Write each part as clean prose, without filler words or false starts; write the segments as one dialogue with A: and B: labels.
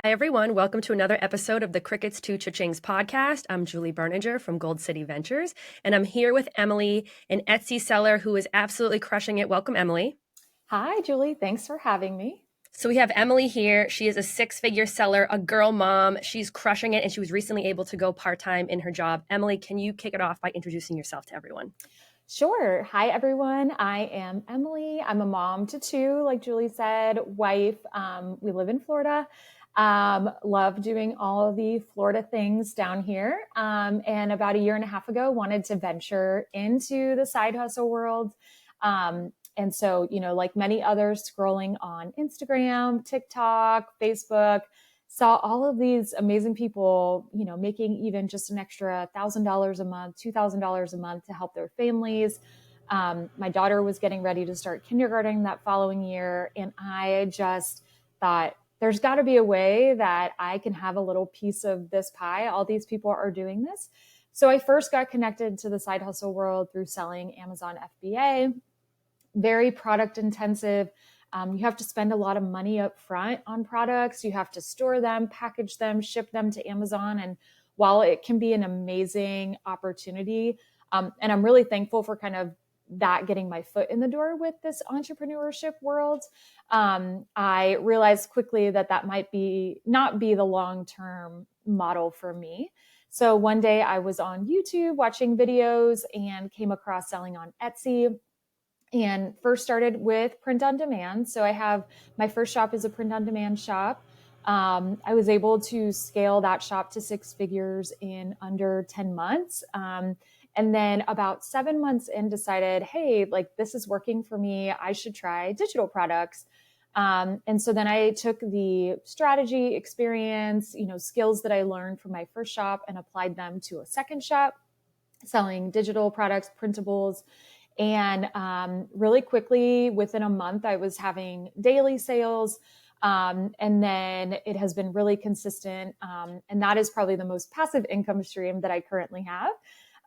A: Hi, everyone. Welcome to another episode of the Crickets to Cha-Chings podcast. I'm Julie Berninger from Gold City Ventures, and I'm here with Emily, an Etsy seller who is absolutely crushing it. Welcome, Emily.
B: Hi, Julie. Thanks for having me.
A: So we have Emily here. She is a six-figure seller, a girl mom. She's crushing it, and she was recently able to go part-time in her job. Emily, can you kick it off by introducing yourself to everyone?
B: Sure. Hi, everyone. I am Emily. I'm a mom to two, like Julie said, wife. We live in Florida. Love doing all of the Florida things down here. And about a year and a half ago, wanted to venture into the side hustle world. And so, like many others, scrolling on Instagram, TikTok, Facebook, saw all of these amazing people, making even just an extra $1,000 a month, $2,000 a month to help their families. My daughter was getting ready to start kindergarten that following year. And I just thought, there's got to be a way that I can have a little piece of this pie. All these people are doing this. So I first got connected to the side hustle world through selling Amazon FBA, very product intensive. You have to spend a lot of money up front on products. You have to store them, package them, ship them to Amazon. And while it can be an amazing opportunity, and I'm really thankful for kind of that getting my foot in the door with this entrepreneurship world, I realized quickly that that might be not be the long-term model for me. So one day I was on YouTube watching videos and came across selling on Etsy, and first started with print on demand. So I have my first shop is a print on demand shop. I was able to scale that shop to six figures in under 10 months. And then about 7 months in, decided, hey, like this is working for me. I should try digital products. And so then I took the strategy, experience, skills that I learned from my first shop and applied them to a second shop, selling digital products, printables. And really quickly, within a month, I was having daily sales. And then it has been really consistent. And that is probably the most passive income stream that I currently have.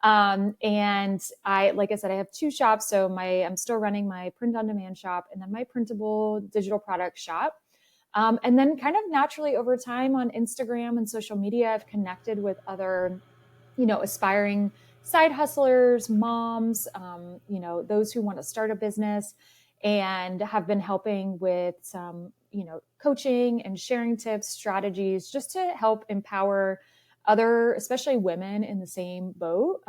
B: And like I said, I have two shops. So I'm still running my print on demand shop and then my printable digital product shop. And then kind of naturally over time on Instagram and social media, I've connected with other, aspiring side hustlers, moms, those who want to start a business, and have been helping with some, coaching and sharing tips, strategies, just to help empower other, especially women in the same boat,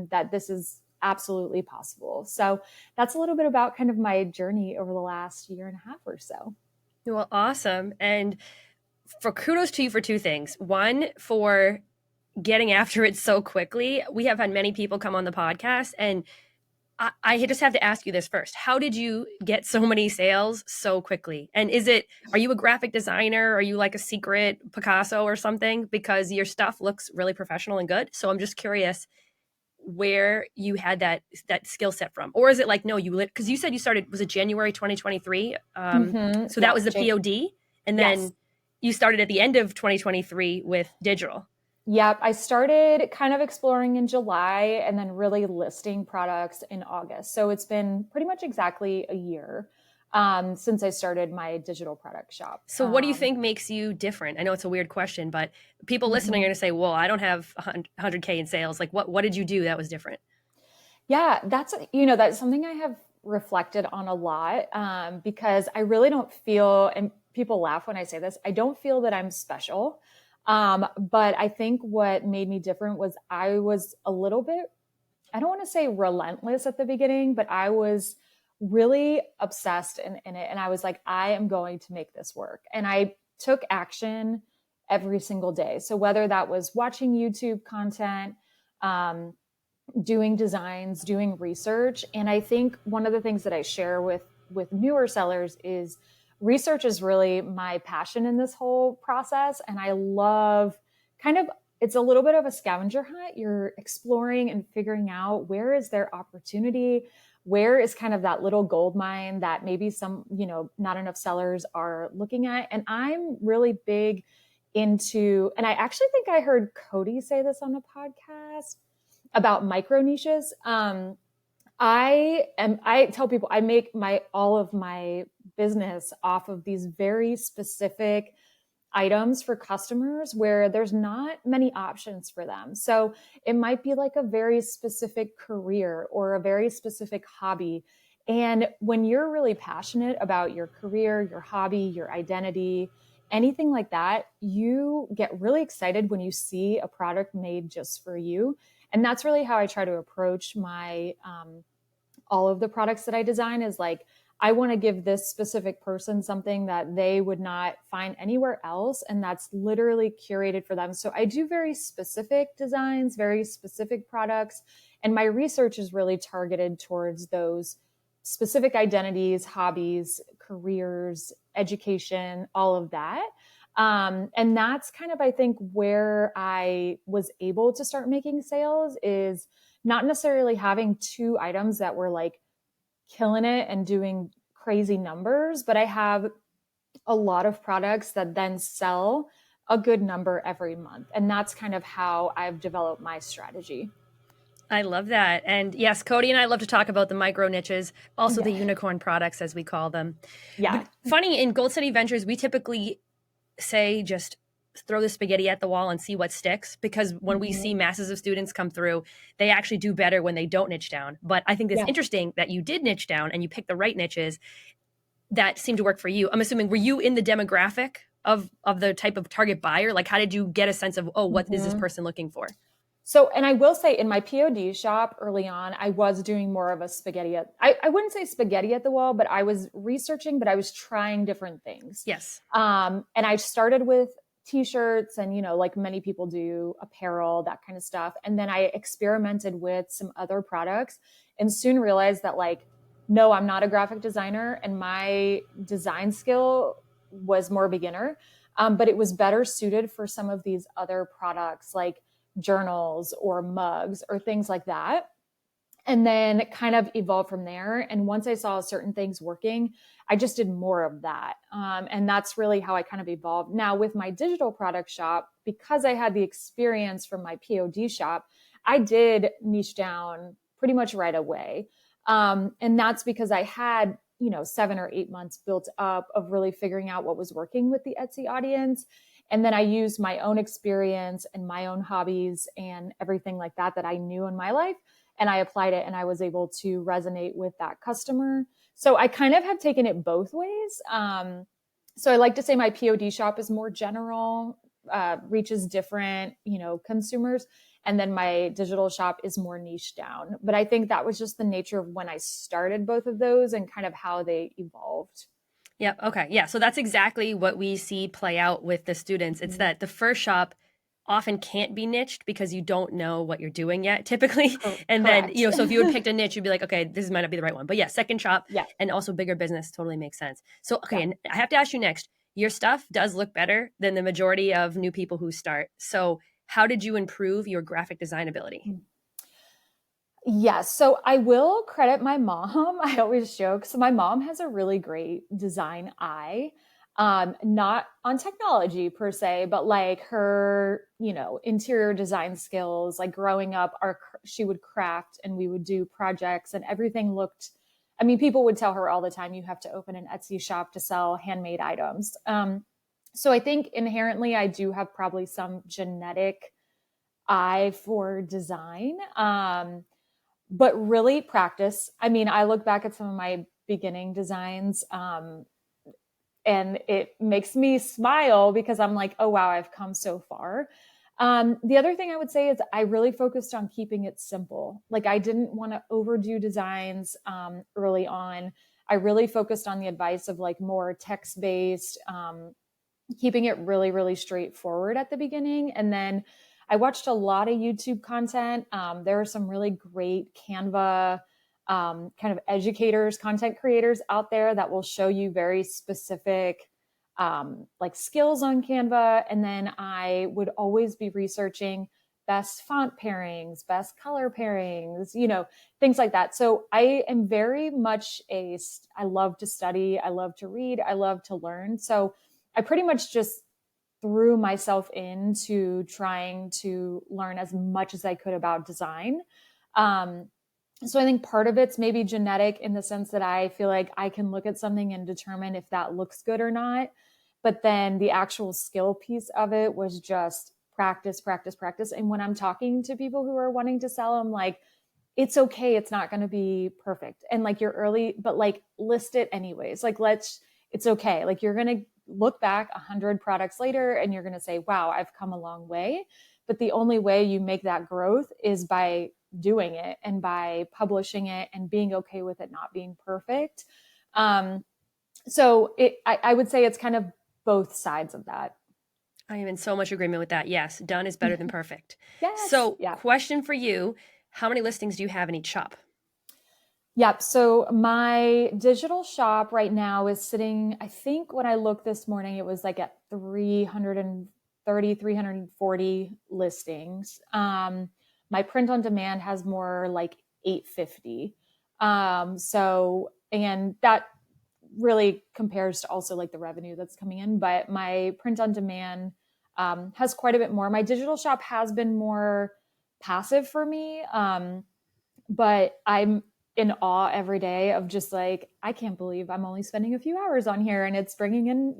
B: that this is absolutely possible. So that's a little bit about kind of my journey over the last year and a half or so.
A: Well, awesome. And for kudos to you for two things. One, for getting after it so quickly. We have had many people come on the podcast, and I just have to ask you this first. How did you get so many sales so quickly? And are you a graphic designer? Are you like a secret Picasso or something? Because your stuff looks really professional and good. So I'm just curious where you had that skill set from. Or is it like, no, because you said you started, was it January 2023? So that
B: Yeah.
A: was the POD. And
B: Yes.
A: then you started at the end of 2023 with digital.
B: Yep. I started kind of exploring in July and then really listing products in August. So it's been pretty much exactly a year since I started my digital product shop.
A: So what do you think makes you different? I know it's a weird question, but people listening are
B: Mhm.
A: going to say, well, I don't have 100K in sales. Like what did you do that was different?
B: Yeah, that's something I have reflected on a lot, because I really don't feel, and people laugh when I say this, I don't feel that I'm special. But I think what made me different was I was a little bit, I don't want to say relentless at the beginning, but I was really obsessed in it. And I was like, I am going to make this work. And I took action every single day. So whether that was watching YouTube content, um, doing designs, doing research. And I think one of the things that I share with newer sellers is research is really my passion in this whole process. And I love kind of, it's a little bit of a scavenger hunt. You're exploring and figuring out where is their opportunity, where is kind of that little gold mine that maybe some, not enough sellers are looking at. And I'm really big into, and I actually think I heard Cody say this on a podcast about micro niches. I tell people I make all of my business off of these very specific items for customers where there's not many options for them. So it might be like a very specific career or a very specific hobby. And when you're really passionate about your career, your hobby, your identity, anything like that, you get really excited when you see a product made just for you. And that's really how I try to approach my all of the products that I design is like, I want to give this specific person something that they would not find anywhere else. And that's literally curated for them. So I do very specific designs, very specific products. And my research is really targeted towards those specific identities, hobbies, careers, education, all of that. And that's kind of, I think, where I was able to start making sales is not necessarily having two items that were like killing it and doing crazy numbers, but I have a lot of products that then sell a good number every month. And that's kind of how I've developed my strategy.
A: I love that. And yes, Cody and I love to talk about the micro niches, also the
B: Yeah.
A: unicorn products, as we call them.
B: Yeah.
A: But funny, in Gold City Ventures, we typically say just throw the spaghetti at the wall and see what sticks, because when we see masses of students come through, they actually do better when they don't niche down. But I think it's
B: Yeah.
A: interesting that you did niche down and you picked the right niches that seemed to work for you. I'm assuming, were you in the demographic of the type of target buyer? Like, how did you get a sense of, oh, what is this person looking for?
B: So, and I will say in my POD shop early on, I was doing more of a spaghetti. I wouldn't say spaghetti at the wall, but I was researching, but I was trying different things.
A: Yes.
B: And I started with t-shirts and, like many people do, apparel, that kind of stuff. And then I experimented with some other products and soon realized that like, no, I'm not a graphic designer and my design skill was more beginner. But it was better suited for some of these other products like journals or mugs or things like that. And then kind of evolved from there. And once I saw certain things working, I just did more of that. And that's really how I kind of evolved. Now, with my digital product shop, because I had the experience from my POD shop, I did niche down pretty much right away. And that's because I had 7 or 8 months built up of really figuring out what was working with the Etsy audience. And then I used my own experience and my own hobbies and everything like that I knew in my life. And I applied it and I was able to resonate with that customer. So I kind of have taken it both ways. So I like to say my POD shop is more general, reaches different, consumers. And then my digital shop is more niche down. But I think that was just the nature of when I started both of those and kind of how they evolved.
A: Yep. Okay. Yeah. So that's exactly what we see play out with the students. It's that the first shop often can't be niched because you don't know what you're doing yet, typically. And then,
B: Correct.
A: so if you had picked a niche, you'd be like, okay, this might not be the right one. But yeah, second shop
B: Yeah.
A: and also bigger business totally makes sense. So, okay.
B: Yeah.
A: And I have to ask you next, your stuff does look better than the majority of new people who start. So how did you improve your graphic design ability?
B: Yes. So I will credit my mom. I always joke. So my mom has a really great design eye. Not on technology per se, but like her, interior design skills, like growing up, she would craft and we would do projects and everything looked, people would tell her all the time, you have to open an Etsy shop to sell handmade items. So I think inherently I do have probably some genetic eye for design. But really practice. I look back at some of my beginning designs, and it makes me smile because I'm like, oh, wow, I've come so far. The other thing I would say is I really focused on keeping it simple. Like I didn't want to overdo designs early on. I really focused on the advice of like more text-based, keeping it really, really straightforward at the beginning. And then I watched a lot of YouTube content. There are some really great Canva kind of educators, content creators out there that will show you very specific like skills on Canva. And then I would always be researching best font pairings, best color pairings, things like that. So I am very much I love to study. I love to read. I love to learn. So I pretty much just threw myself into trying to learn as much as I could about design. So I think part of it's maybe genetic in the sense that I feel like I can look at something and determine if that looks good or not. But then the actual skill piece of it was just practice, practice, practice. And when I'm talking to people who are wanting to sell, I'm like, it's okay. It's not going to be perfect. And like you're early, but like list it anyways. Like it's okay. Like you're going to look back 100 products later and you're going to say, wow, I've come a long way. But the only way you make that growth is by doing it and by publishing it and being okay with it not being perfect. I would say it's kind of both sides of that.
A: I am in so much agreement with that. Yes, done is better than perfect.
B: Yes.
A: So,
B: Yeah.
A: question for you, how many listings do you have in each shop?
B: Yep. So my digital shop right now is sitting, I think when I looked this morning, it was like at 330, 340 listings. My print on demand has more like 850. And that really compares to also like the revenue that's coming in, but my print on demand has quite a bit more. My digital shop has been more passive for me. But I'm in awe every day of just like, I can't believe I'm only spending a few hours on here and it's bringing in,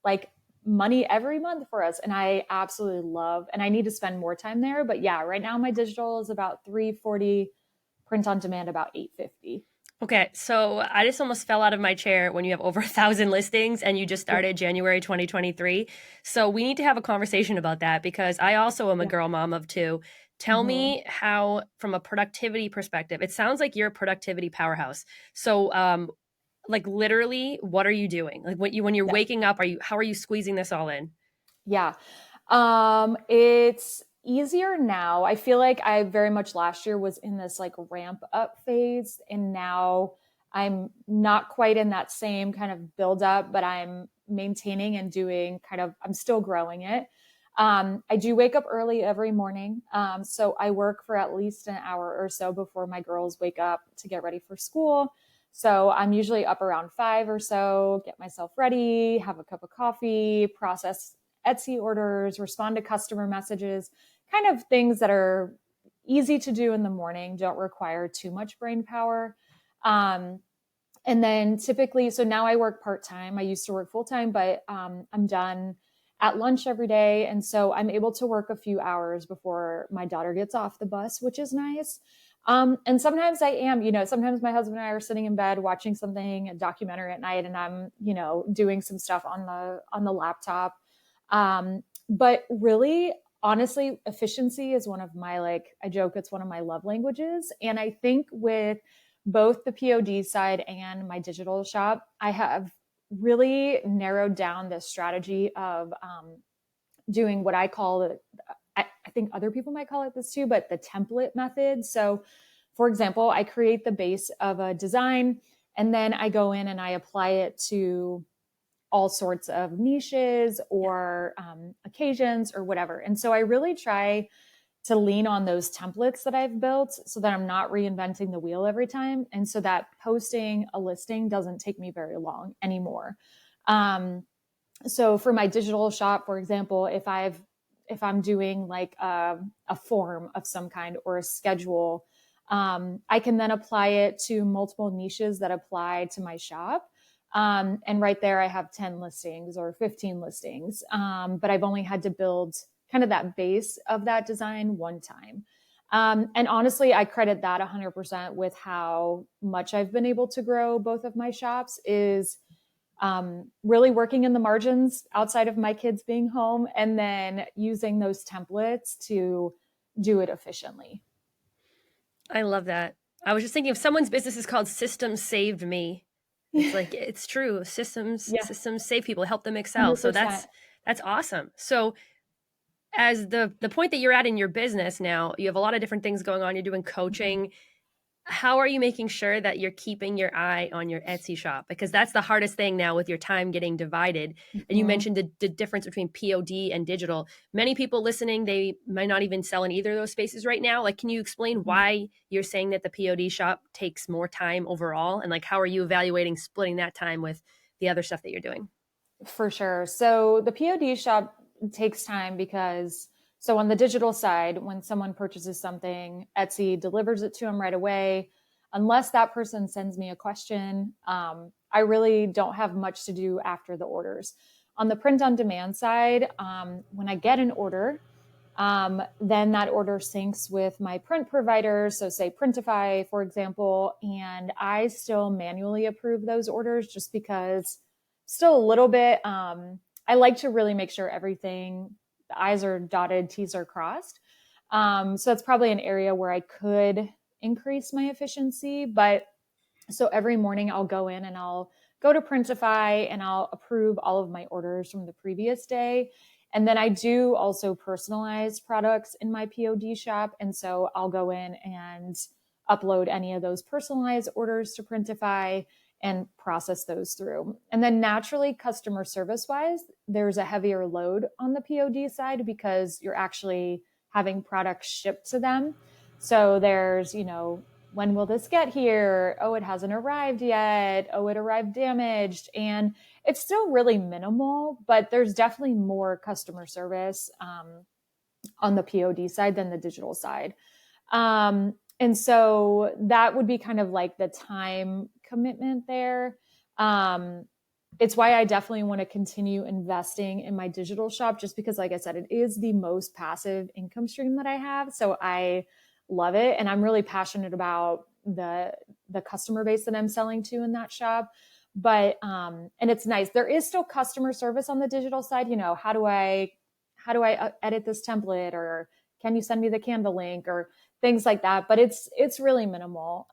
B: like money every month for us. And I absolutely love, and I need to spend more time there. But yeah, right now my digital is about 340, print on demand about 850.
A: Okay, so I just almost fell out of my chair when you have over 1,000 listings and you just started January 2023. So we need to have a conversation about that because I also am a girl mom of two. Tell me how, from a productivity perspective, it sounds like you're a productivity powerhouse. So, like literally, what are you doing? Like when you're waking up, how are you squeezing this all in?
B: Yeah. It's easier now. I feel like I very much last year was in this like ramp up phase, and now I'm not quite in that same kind of build up, but I'm maintaining and doing I'm still growing it. I do wake up early every morning. So I work for at least an hour or so before my girls wake up to get ready for school. So I'm usually up around 5 or so, get myself ready, have a cup of coffee, process Etsy orders, respond to customer messages, kind of things that are easy to do in the morning, don't require too much brain power. Um, and then typically, so now I work part time. I used to work full time, but I'm done at lunch every day. And so I'm able to work a few hours before my daughter gets off the bus, which is nice. And sometimes I am, sometimes my husband and I are sitting in bed watching something, a documentary at night, and I'm, doing some stuff on the laptop. But really, honestly, efficiency is one of my, I joke, it's one of my love languages. And I think with both the POD side and my digital shop, I have really narrowed down this strategy of doing what I call it. I think other people might call it this too, but the template method. So, for example, I create the base of a design and then I go in and I apply it to all sorts of niches or occasions or whatever. And so I really try to lean on those templates that I've built so that I'm not reinventing the wheel every time. And so that posting a listing doesn't take me very long anymore. So for my digital shop, for example, if I'm doing like a form of some kind or a schedule, I can then apply it to multiple niches that apply to my shop. And right there, I have 10 listings or 15 listings. But I've only had to build kind of that base of that design one time. And honestly, I credit that 100% with how much I've been able to grow both of my shops is really working in the margins outside of my kids being home and then using those templates to do it efficiently.
A: I love that. I was just thinking if someone's business is called Systems Saved Me. It's like it's true. Systems save people, help them excel.
B: 100%.
A: So that's awesome. So as the point that you're at in your business now, you have a lot of different things going on. You're doing coaching. How are you making sure that you're keeping your eye on your Etsy shop? Because that's the hardest thing now with your time getting divided. And you mentioned the difference between POD and digital. Many people listening, they might not even sell in either of those spaces right now. Like, can you explain why you're saying that the POD shop takes more time overall? And like, how are you evaluating splitting that time with the other stuff that you're doing?
B: For sure. So the POD shop takes time because so on the digital side, when someone purchases something, Etsy delivers it to them right away. Unless that person sends me a question, I really don't have much to do after the orders. On the print on demand side, when I get an order, then that order syncs with my print provider. So say Printify, for example, and I still manually approve those orders just because still a little bit, I like to really make sure everything, the I's are dotted, T's are crossed. So that's probably an area where I could increase my efficiency. But so every morning I'll go in and I'll go to Printify and I'll approve all of my orders from the previous day. And then I do also personalize products in my POD shop. And so I'll go in and upload any of those personalized orders to Printify and process those through. And then naturally, customer service wise, there's a heavier load on the POD side because you're actually having products shipped to them. So there's, when will this get here? Oh, it hasn't arrived yet. Oh, it arrived damaged. And it's still really minimal, but there's definitely more customer service on the POD side than the digital side. And so that would be kind of like the time commitment there. It's why I definitely want to continue investing in my digital shop, just because, like I said, it is the most passive income stream that I have. So I love it. And I'm really passionate about the customer base that I'm selling to in that shop. But, and it's nice. There is still customer service on the digital side. How do I edit this template, or can you send me the Canva link, or things like that? But it's really minimal.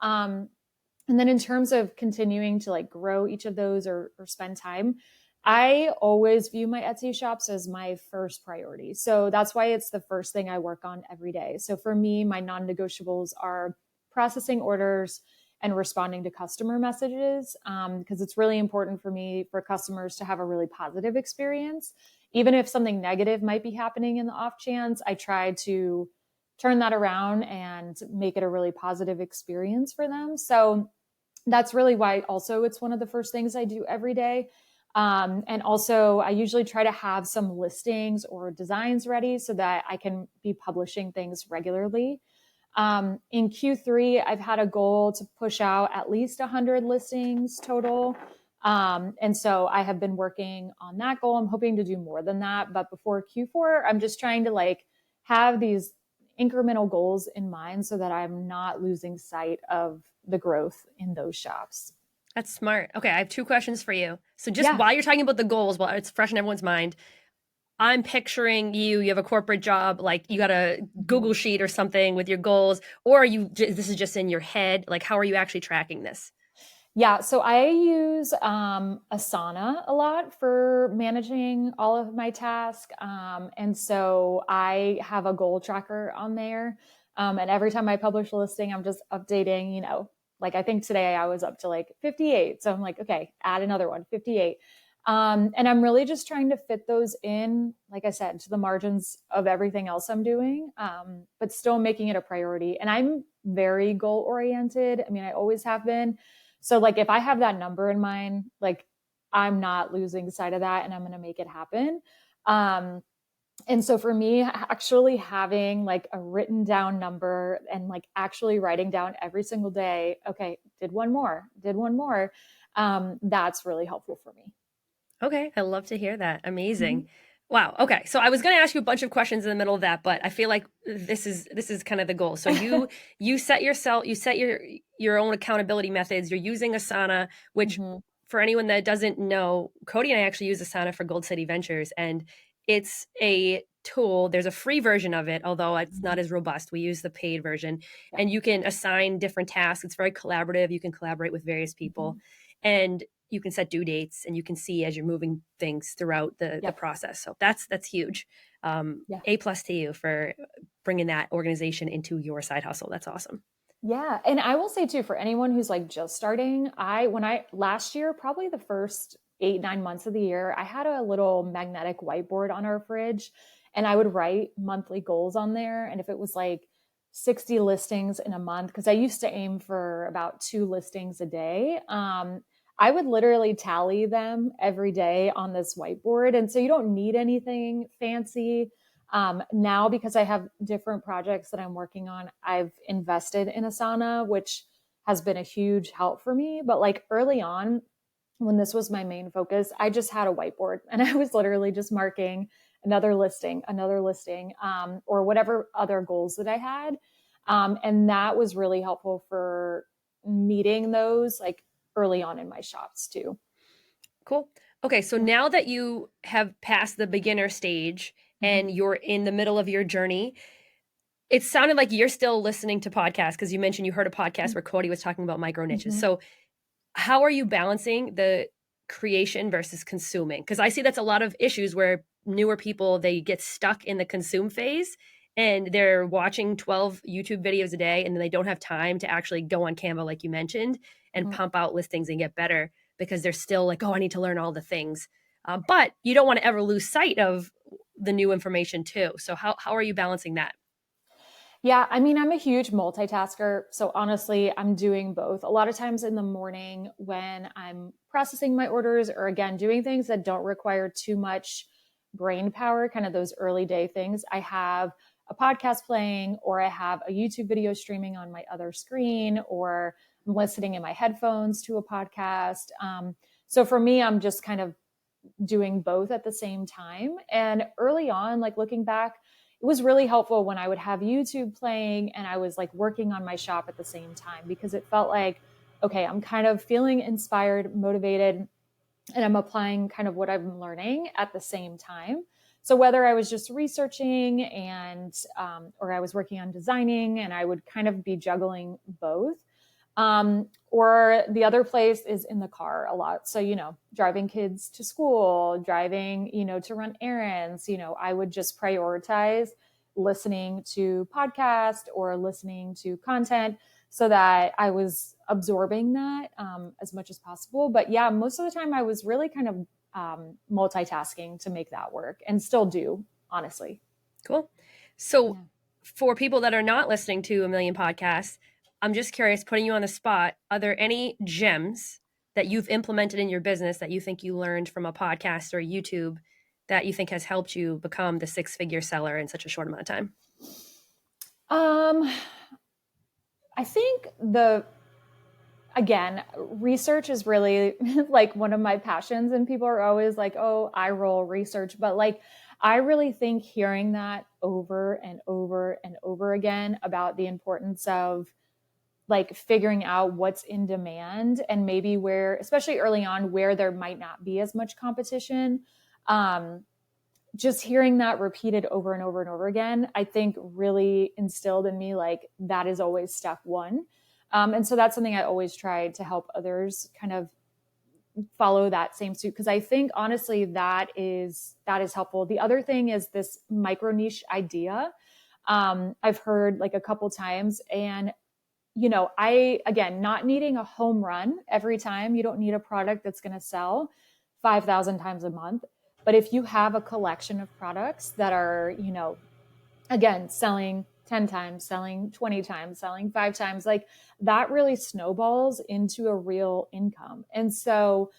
B: And then in terms of continuing to like grow each of those or spend time, I always view my Etsy shops as my first priority. So that's why it's the first thing I work on every day. So for me, my non-negotiables are processing orders and responding to customer messages, because it's really important for me for customers to have a really positive experience. Even if something negative might be happening in the off chance, I try to turn that around and make it a really positive experience for them. So that's really why also it's one of the first things I do every day. And also I usually try to have some listings or designs ready so that I can be publishing things regularly. In Q3, I've had a goal to push out at least 100 listings total. And so I have been working on that goal. I'm hoping to do more than that. But before Q4, I'm just trying to like have these incremental goals in mind so that I'm not losing sight of the growth in those shops.
A: That's smart. Okay, I have two questions for you. So just while you're talking about the goals, while it's fresh in everyone's mind, I'm picturing you have a corporate job, like you got a Google sheet or something with your goals, or this is just in your head? Like, how are you actually tracking this?
B: Yeah, so I use Asana a lot for managing all of my tasks. And so I have a goal tracker on there. And every time I publish a listing, I'm just updating, like I think today I was up to like 58. So I'm like, okay, add another one, 58. And I'm really just trying to fit those in, like I said, to the margins of everything else I'm doing, but still making it a priority. And I'm very goal oriented. I mean, I always have been. So like if I have that number in mind, like I'm not losing sight of that and I'm going to make it happen. And so for me, actually having like a written down number and like actually writing down every single day, okay, did one more, that's really helpful for me.
A: Okay, I love to hear that. Amazing. Mm-hmm. Wow. Okay. So I was going to ask you a bunch of questions in the middle of that, but I feel like this is kind of the goal. So you set your own accountability methods. You're using Asana, which for anyone that doesn't know, Cody and I actually use Asana for Gold City Ventures, and it's a tool. There's a free version of it, although it's not as robust. We use the paid version, and you can assign different tasks. It's very collaborative. You can collaborate with various people, and you can set due dates, and you can see as you're moving things throughout the process. So that's huge. A+ to you for bringing that organization into your side hustle. That's awesome.
B: Yeah. And I will say too, for anyone who's like just starting, last year, probably the first 8-9 months of the year, I had a little magnetic whiteboard on our fridge and I would write monthly goals on there. And if it was like 60 listings in a month, because I used to aim for about 2 listings a day, I would literally tally them every day on this whiteboard. And so you don't need anything fancy. Now, because I have different projects that I'm working on, I've invested in Asana, which has been a huge help for me. But like early on, when this was my main focus, I just had a whiteboard and I was literally just marking another listing, or whatever other goals that I had. And that was really helpful for meeting those like early on in my shops too.
A: Cool. Okay, so now that you have passed the beginner stage and you're in the middle of your journey, it sounded like you're still listening to podcasts because you mentioned you heard a podcast where Cody was talking about micro niches. So how are you balancing the creation versus consuming? Because I see that's a lot of issues where newer people, they get stuck in the consume phase and they're watching 12 YouTube videos a day and then they don't have time to actually go on Canva, like you mentioned, and pump out listings and get better because they're still like, oh, I need to learn all the things. But you don't want to ever lose sight of the new information too. So how are you balancing that?
B: Yeah, I mean, I'm a huge multitasker. So honestly, I'm doing both. A lot of times in the morning when I'm processing my orders or again, doing things that don't require too much brain power, kind of those early day things, I have a podcast playing or I have a YouTube video streaming on my other screen or I'm listening in my headphones to a podcast. So for me, I'm just kind of doing both at the same time. And early on, like looking back, it was really helpful when I would have YouTube playing and I was like working on my shop at the same time because it felt like, okay, I'm kind of feeling inspired, motivated, and I'm applying kind of what I'm learning at the same time. So whether I was just researching or I was working on designing and I would kind of be juggling both. Or the other place is in the car a lot. So, driving kids to school, driving, to run errands, I would just prioritize listening to podcasts or listening to content so that I was absorbing that as much as possible. But yeah, most of the time I was really kind of multitasking to make that work and still do, honestly.
A: Cool. So for people that are not listening to a million podcasts, I'm just curious, putting you on the spot, are there any gems that you've implemented in your business that you think you learned from a podcast or YouTube that you think has helped you become the six-figure seller in such a short amount of time?
B: I think again, research is really like one of my passions and people are always like, oh, I roll research. But like, I really think hearing that over and over and over again about the importance of like figuring out what's in demand and maybe where, especially early on, where there might not be as much competition. Just hearing that repeated over and over and over again, I think really instilled in me like that is always step one. And so that's something I always try to help others kind of follow that same suit because I think honestly that is helpful. The other thing is this micro niche idea. I've heard like a couple times and again, not needing a home run every time. You don't need a product that's going to sell 5,000 times a month. But if you have a collection of products that are, again, selling 10 times, selling 20 times, selling 5 times, like that really snowballs into a real income. And so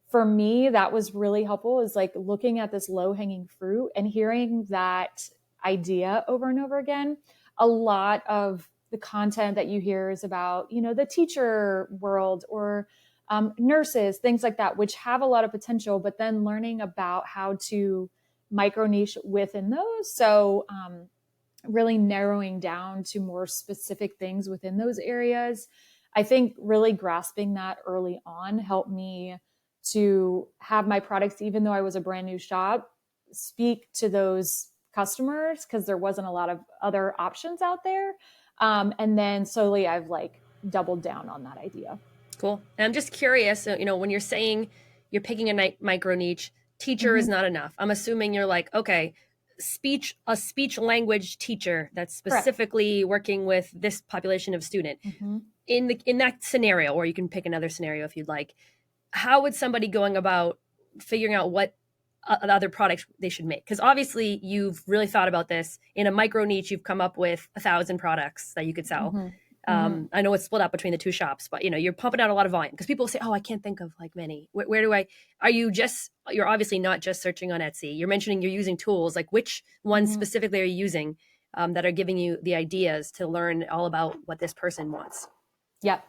B: for me, that was really helpful is like looking at this low hanging fruit and hearing that idea over and over again. A lot of the content that you hear is about, the teacher world or nurses, things like that, which have a lot of potential, but then learning about how to micro niche within those. So really narrowing down to more specific things within those areas. I think really grasping that early on helped me to have my products, even though I was a brand new shop, speak to those customers because there wasn't a lot of other options out there. And then slowly I've like doubled down on that idea.
A: Cool. And I'm just curious, when you're saying you're picking a micro niche, teacher is not enough. I'm assuming you're like, okay, a speech language teacher that's specifically working with this population of student. In that scenario, or you can pick another scenario if you'd like, how would somebody going about figuring out what other products they should make? Because obviously you've really thought about this. In a micro niche, you've come up with 1,000 products that you could sell. I know it's split up between the two shops, but you're pumping out a lot of volume because people say, oh, I can't think of like many. Where do you're obviously not just searching on Etsy. You're mentioning you're using tools. Like which ones specifically are you using that are giving you the ideas to learn all about what this person wants?
B: Yeah.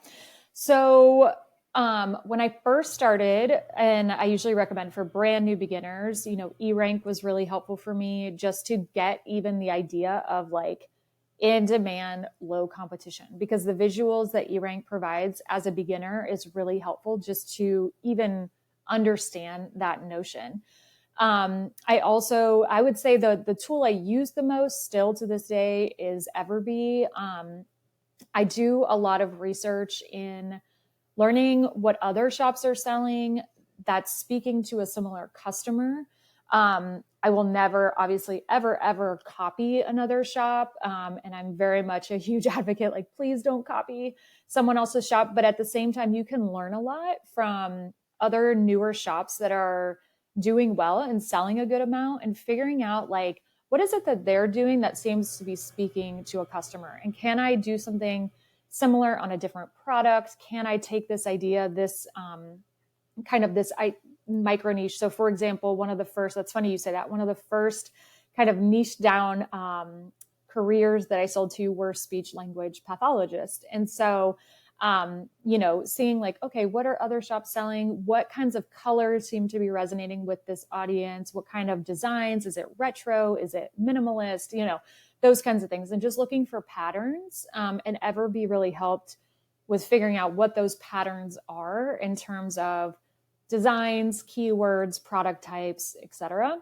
B: So When I first started, and I usually recommend for brand new beginners, eRank was really helpful for me just to get even the idea of like in demand, low competition, because the visuals that eRank provides as a beginner is really helpful just to even understand that notion. I would say the tool I use the most still to this day is Everbee. I do a lot of research in learning what other shops are selling that's speaking to a similar customer. I will never, obviously, ever copy another shop. And I'm very much a huge advocate, like, please don't copy someone else's shop. But at the same time, you can learn a lot from other newer shops that are doing well and selling a good amount and figuring out, like, what is it that they're doing that seems to be speaking to a customer? And can I do something similar on a different product? Can I take this idea, this micro niche? So for example, that's funny you say that, one of the first kind of niche down careers that I sold to were speech language pathologists. And so, seeing like, okay, what are other shops selling? What kinds of colors seem to be resonating with this audience? What kind of designs? Is it retro? Is it minimalist? Those kinds of things. And just looking for patterns, and Everbee really helped with figuring out what those patterns are in terms of designs, keywords, product types, etc.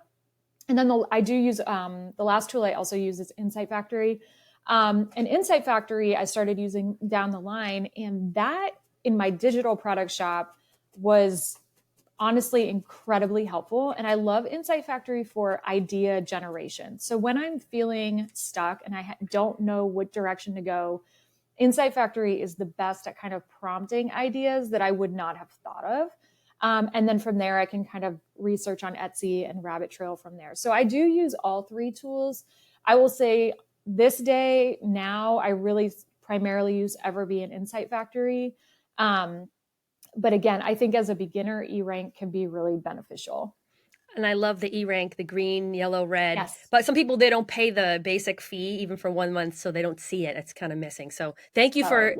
B: And then I do use the last tool I also use is Insight Factory. And Insight Factory I started using down the line, and that in my digital product shop was honestly incredibly helpful. And I love Insight Factory for idea generation. So when I'm feeling stuck and I don't know what direction to go, Insight Factory is the best at kind of prompting ideas that I would not have thought of. And then from there, I can kind of research on Etsy and rabbit trail from there. So I do use all three tools. I will say this day now, I really primarily use Everbee and Insight Factory. But again, I think as a beginner, eRank can be really beneficial.
A: And I love the eRank, the green, yellow, red.
B: Yes.
A: But some people, they don't pay the basic fee even for 1 month, so they don't see it. It's kind of missing. So thank you for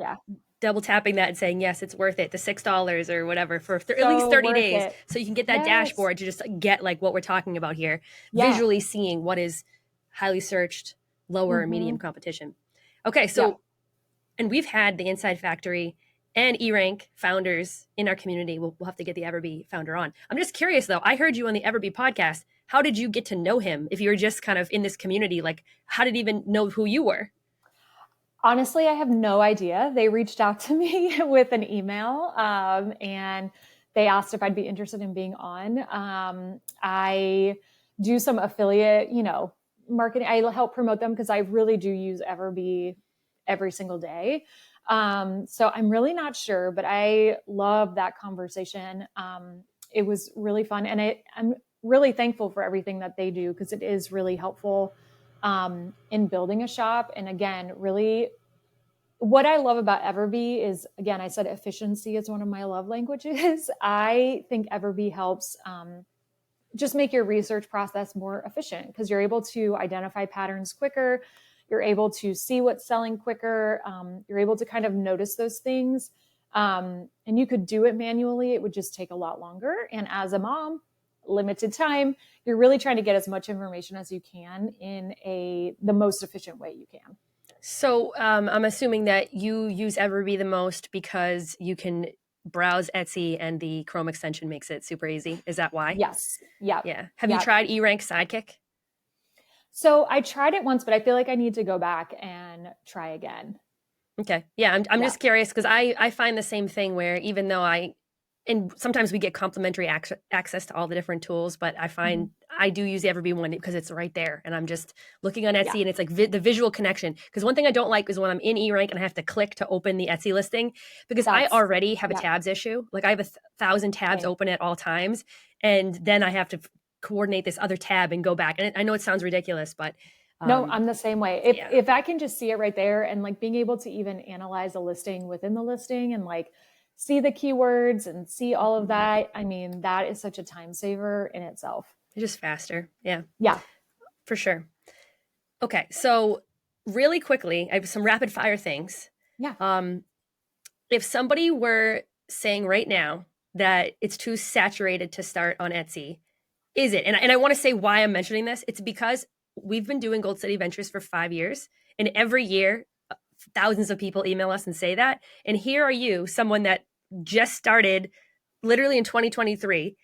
A: double tapping that and saying, yes, it's worth it, the $6 or whatever for at least 30 days.
B: It.
A: So you can get that dashboard to just get like what we're talking about here, visually seeing what is highly searched, lower or medium competition. Okay, so, and we've had the Insight Factory and eRank founders in our community. We'll have to get the Everbee founder on. I'm just curious though. I heard you on the Everbee podcast. How did you get to know him? If you were just kind of in this community, like how did he even know who you were?
B: Honestly, I have no idea. They reached out to me with an email, and they asked if I'd be interested in being on. I do some affiliate, marketing. I help promote them because I really do use Everbee every single day. So I'm really not sure, but I love that conversation. It was really fun. And I'm really thankful for everything that they do because it is really helpful in building a shop. And again, really what I love about Everbee is, again, I said efficiency is one of my love languages. I think Everbee helps just make your research process more efficient because you're able to identify patterns quicker. You're able to see what's selling quicker. You're able to kind of notice those things. And you could do it manually. It would just take a lot longer. And as a mom, limited time, you're really trying to get as much information as you can in the most efficient way you can.
A: So I'm assuming that you use Everbee the most because you can browse Etsy and the Chrome extension makes it super easy. Is that why?
B: Yes. Yeah.
A: Yeah. Have you tried eRank Sidekick?
B: So I tried it once, but I feel like I need to go back and try again.
A: Okay. Yeah. I'm just curious because I find the same thing where even though and sometimes we get complimentary access to all the different tools, but I find I do use the Everbee one because it's right there. And I'm just looking on Etsy and it's like the visual connection. Because one thing I don't like is when I'm in eRank and I have to click to open the Etsy listing because I already have a tabs issue. Like I have 1,000 tabs open at all times. And then I have to coordinate this other tab and go back. And I know it sounds ridiculous, but
B: no, I'm the same way. If I can just see it right there and like being able to even analyze a listing within the listing and like see the keywords and see all of that. I mean, that is such a time saver in itself.
A: It's just faster. Yeah.
B: Yeah.
A: For sure. Okay. So really quickly, I have some rapid fire things.
B: Yeah.
A: If somebody were saying right now that it's too saturated to start on Etsy? Is it? And I want to say why I'm mentioning this. It's because we've been doing Gold City Ventures for 5 years, and every year, thousands of people email us and say that. And here are you, someone that just started literally in 2023,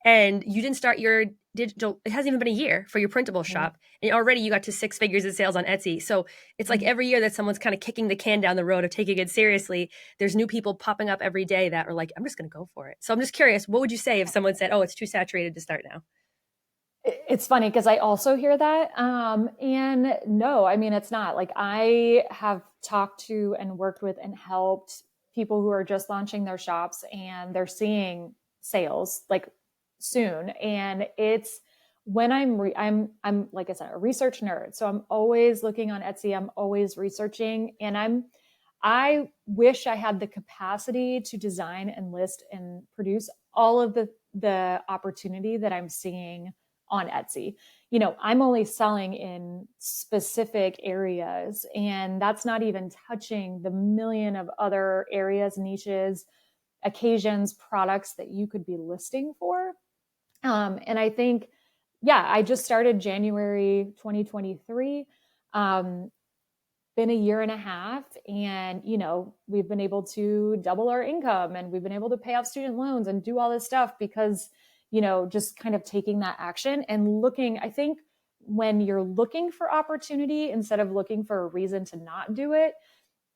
A: and you didn't start your digital, it hasn't even been a year for your printable shop, and already you got to 6 figures in sales on Etsy. So it's like every year that someone's kind of kicking the can down the road of taking it seriously, there's new people popping up every day that are like, I'm just going to go for it. So I'm just curious, what would you say if someone said, oh, it's too saturated to start now?
B: It's funny because I also hear that. And no, I mean, it's not. Like, I have talked to and worked with and helped people who are just launching their shops, and they're seeing sales like soon. And it's when I'm like I said, a research nerd. So I'm always looking on Etsy. I'm always researching, and I wish I had the capacity to design and list and produce all of the opportunity that I'm seeing on Etsy. You know, I'm only selling in specific areas, and that's not even touching the million of other areas, niches, occasions, products that you could be listing for. And I think, yeah, I just started January 2023. Been a year and a half, and you know, we've been able to double our income, and we've been able to pay off student loans and do all this stuff because, you know, just kind of taking that action and looking. I think when you're looking for opportunity instead of looking for a reason to not do it,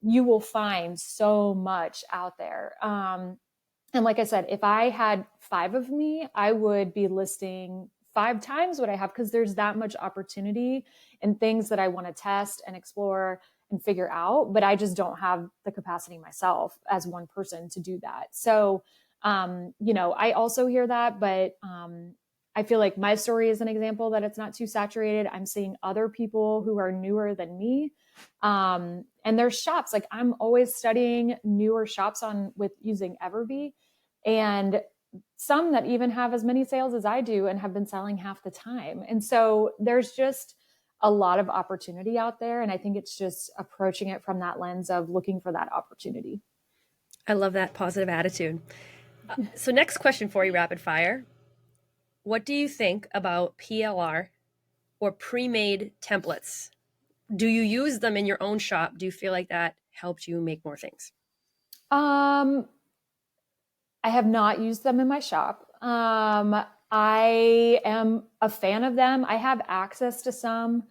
B: you will find so much out there. And like I said, if I had 5 of me, I would be listing 5 times what I have, because there's that much opportunity and things that I want to test and explore and figure out, but I just don't have the capacity myself as one person to do that. So, you know, I also hear that, but I feel like my story is an example that it's not too saturated. I'm seeing other people who are newer than me. And there's shops, like I'm always studying newer shops on with using Everbee, and some that even have as many sales as I do and have been selling half the time. And so there's just a lot of opportunity out there. And I think it's just approaching it from that lens of looking for that opportunity.
A: I love that positive attitude. So next question for you, rapid fire. What do you think about PLR or pre-made templates? Do you use them in your own shop? Do you feel like that helped you make more things?
B: I have not used them in my shop. I am a fan of them. I have access to some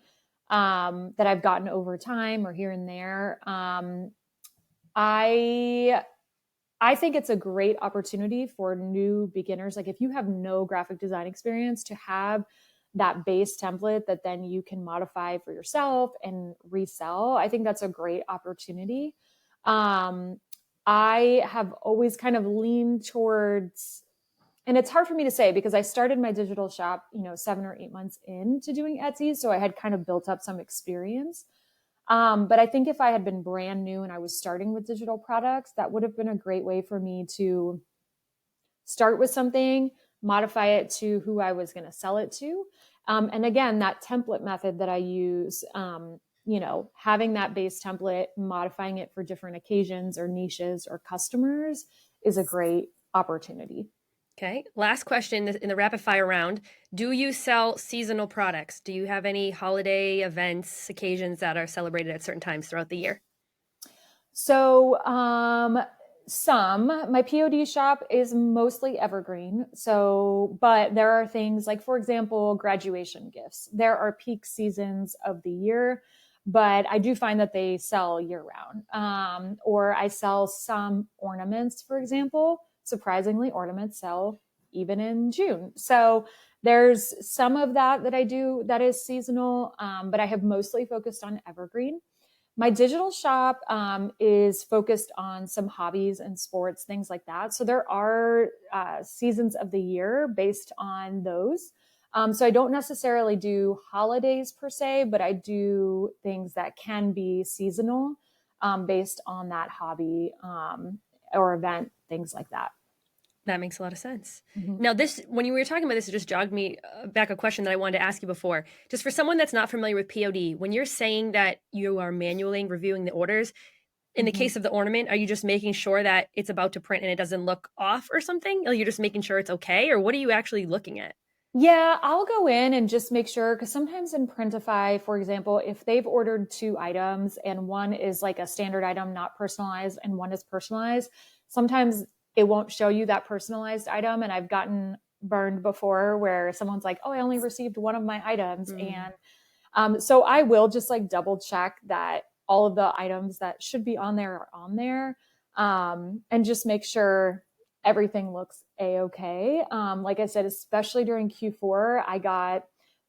B: that I've gotten over time or here and there. I think it's a great opportunity for new beginners. Like if you have no graphic design experience, to have that base template that then you can modify for yourself and resell. I think that's a great opportunity. Um, I have always kind of leaned towards, and it's hard for me to say because I started my digital shop, you know, 7 or 8 months into doing Etsy. So I had kind of built up some experience. But I think if I had been brand new and I was starting with digital products, that would have been a great way for me to start with something, modify it to who I was going to sell it to. And again, that template method that I use, you know, having that base template, modifying it for different occasions or niches or customers is a great opportunity.
A: Okay. Last question in the rapid fire round. Do you sell seasonal products? Do you have any holiday events, occasions that are celebrated at certain times throughout the year?
B: So, my POD shop is mostly evergreen. So, but there are things like, for example, graduation gifts. There are peak seasons of the year, but I do find that they sell year round. Or I sell some ornaments, for example. Surprisingly, ornaments sell even in June. So there's some of that I do that is seasonal, but I have mostly focused on evergreen. My digital shop is focused on some hobbies and sports, things like that. So there are seasons of the year based on those. So I don't necessarily do holidays per se, but I do things that can be seasonal based on that hobby or event, things like that.
A: That makes a lot of sense. Mm-hmm. Now, when you were talking about this, it just jogged me back a question that I wanted to ask you before. Just for someone that's not familiar with POD, when you're saying that you are manually reviewing the orders, in the case of the ornament, are you just making sure that it's about to print and it doesn't look off or something? Or you're just making sure it's okay? Or what are you actually looking at?
B: Yeah, I'll go in and just make sure because sometimes in Printify, for example, if they've ordered two items and one is like a standard item, not personalized, and one is personalized, sometimes it won't show you that personalized item. And I've gotten burned before where someone's like, "Oh, I only received one of my items," and so I will just like double check that all of the items that should be on there are on there, and just make sure everything looks a-okay. Like I said, especially during Q4, I got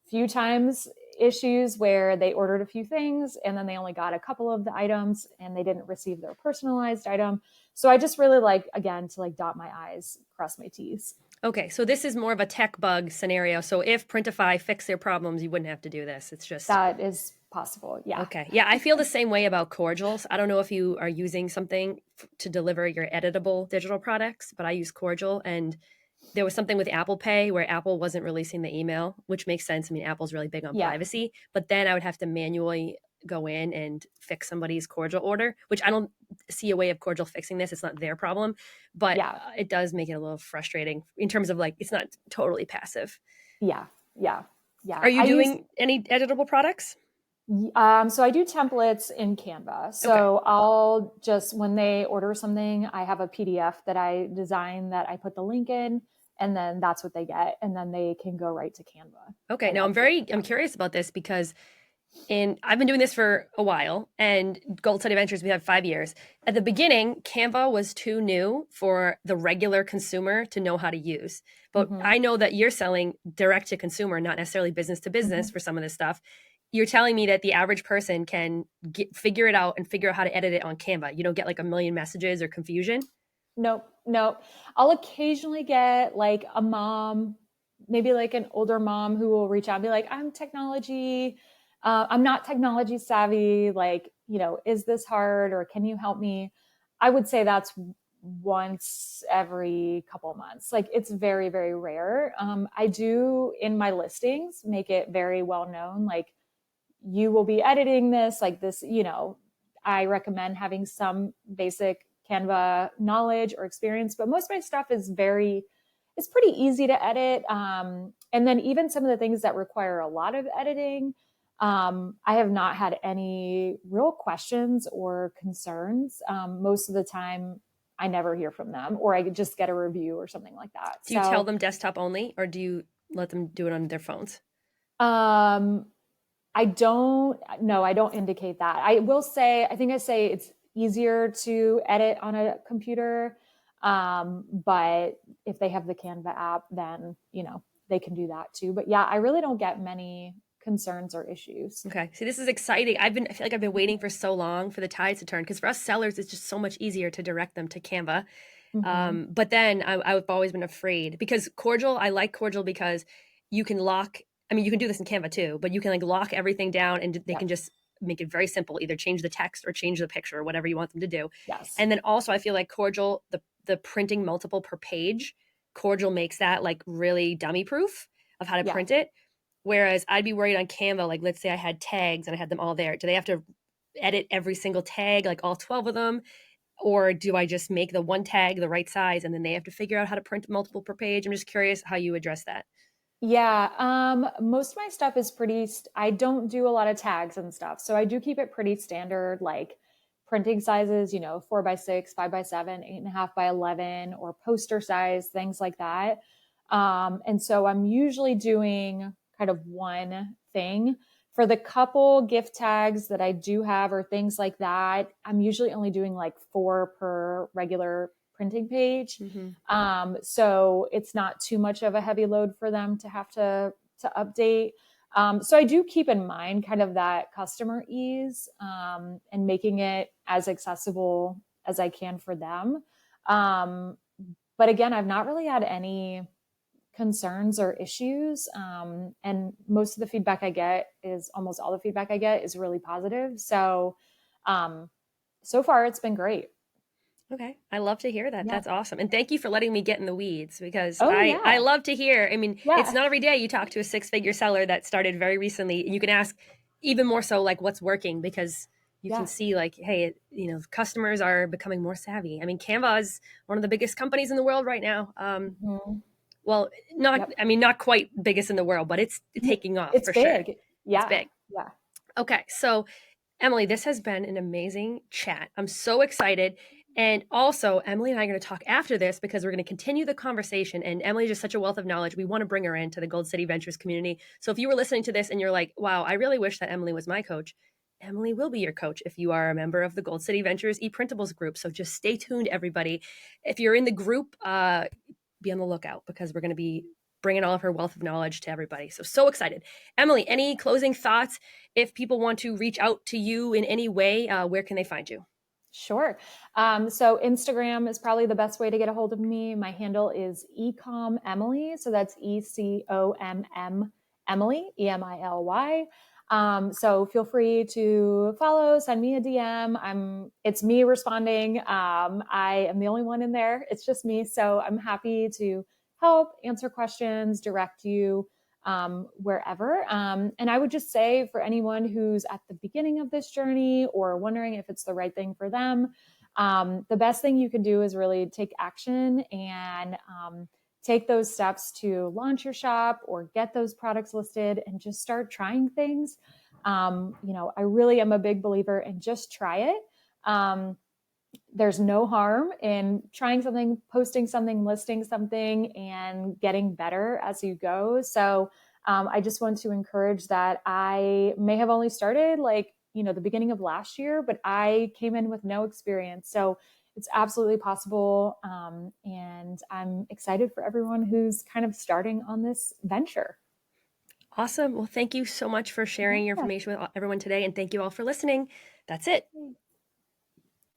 B: a few times issues where they ordered a few things and then they only got a couple of the items and they didn't receive their personalized item. So I just really like, again, to like dot my I's, cross my T's.
A: Okay, so this is more of a tech bug scenario. So if Printify fixed their problems, you wouldn't have to do this. It's just
B: That is possible. Yeah.
A: okay. Yeah, I feel the same way about Cordials. I don't know if you are using something to deliver your editable digital products, but I use Cordial, and there was something with Apple Pay where Apple wasn't releasing the email, which makes sense. I mean, Apple's really big on
B: Yeah.
A: privacy, but then I would have to manually go in and fix somebody's Cordial order, which I don't see a way of Cordial fixing this. It's not their problem, but
B: Yeah.
A: it does make it a little frustrating in terms of like it's not totally passive.
B: Yeah. Yeah. Yeah.
A: Are you doing any editable products?
B: So I do templates in Canva. So
A: Okay.
B: I'll just, when they order something, I have a PDF that I design that I put the link in, and then that's what they get. And then they can go right to Canva.
A: Okay.
B: And
A: Now
B: update.
A: I'm curious about this because I've been doing this for a while, and Gold Study Ventures, we have 5 years. At the beginning, Canva was too new for the regular consumer to know how to use. But
B: Mhm.
A: I know that you're selling direct to consumer, not necessarily business to business for some of this stuff. You're telling me that the average person can figure it out and figure out how to edit it on Canva. You don't get like a million messages or confusion.
B: Nope. Nope. I'll occasionally get like a mom, maybe like an older mom who will reach out and be like, I'm not technology savvy. Like, is this hard or can you help me? I would say that's once every couple months. Like it's very, very rare. I do in my listings make it very well known. Like you will be editing this, like this, I recommend having some basic Canva knowledge or experience, but most of my stuff is it's pretty easy to edit. And then even some of the things that require a lot of editing, I have not had any real questions or concerns. Most of the time, I never hear from them, or I just get a review or something like that.
A: Do you tell them desktop only, or do you let them do it on their phones?
B: Um, I don't, no, I don't indicate that. I will say, I think I say it's easier to edit on a computer. But if they have the Canva app, then, they can do that too. But yeah, I really don't get many concerns or issues.
A: Okay. See, this is exciting. I feel like I've been waiting for so long for the tides to turn because for us sellers, it's just so much easier to direct them to Canva.
B: Mm-hmm.
A: But then I've always been afraid because Cordial, I like Cordial because you can lock, I mean, you can do this in Canva too, but you can like lock everything down and they can just make it very simple, either change the text or change the picture or whatever you want them to do.
B: Yes.
A: And then also I feel like Cordial, the printing multiple per page, Cordial makes that like really dummy proof of how to print it. Whereas I'd be worried on Canva, like let's say I had tags and I had them all there. Do they have to edit every single tag, like all 12 of them? Or do I just make the one tag the right size and then they have to figure out how to print multiple per page? I'm just curious how you address that.
B: Yeah, most of my stuff is I don't do a lot of tags and stuff. So I do keep it pretty standard, like printing sizes, 4x6, 5x7, 8.5x11, or poster size, things like that. And so I'm usually doing kind of one thing. For the couple gift tags that I do have or things like that, I'm usually only doing like 4 per regular printing page. So it's not too much of a heavy load for them to have to update. So I do keep in mind kind of that customer ease, and making it as accessible as I can for them. But again, I've not really had any concerns or issues. And most of the feedback I get almost all the feedback I get is really positive. So, so far it's been great.
A: Okay. I love to hear that.
B: Yeah.
A: That's awesome. And thank you for letting me get in the weeds because
B: Oh,
A: I love to hear. I mean,
B: Yeah.
A: it's not every day you talk to a 6-figure seller that started very recently. And you can ask even more so like what's working because you can
B: Yeah.
A: see like, hey, customers are becoming more savvy. I mean, Canva is one of the biggest companies in the world right now.
B: Mhm.
A: Well, not,
B: Yep.
A: I mean, not quite biggest in the world, but it's taking off
B: It's
A: for sure.
B: big.
A: It's
B: Yeah.
A: big.
B: Yeah.
A: Okay. So, Emily, this has been an amazing chat. I'm so excited. And also, Emily and I are going to talk after this because we're going to continue the conversation. And Emily is just such a wealth of knowledge. We want to bring her into the Gold City Ventures community. So if you were listening to this and you're like, wow, I really wish that Emily was my coach, Emily will be your coach if you are a member of the Gold City Ventures ePrintables group. So just stay tuned, everybody. If you're in the group, be on the lookout because we're going to be bringing all of her wealth of knowledge to everybody. So excited. Emily, any closing thoughts? If people want to reach out to you in any way, where can they find you?
B: Sure. So Instagram is probably the best way to get a hold of me. My handle is ecom Emily. So that's ECOMM Emily, EMILY. So feel free to follow, send me a DM. It's me responding. I am the only one in there. It's just me. So I'm happy to help answer questions, direct you wherever. And I would just say for anyone who's at the beginning of this journey or wondering if it's the right thing for them, the best thing you can do is really take action and take those steps to launch your shop or get those products listed and just start trying things. I really am a big believer in just try it. There's no harm in trying something, posting something, listing something, and getting better as you go. So I just want to encourage that. I may have only started the beginning of last year, but I came in with no experience. So it's absolutely possible. And I'm excited for everyone who's kind of starting on this venture.
A: Awesome. Well, thank you so much for sharing your
B: Yeah.
A: information with everyone today. And thank you all for listening. That's it.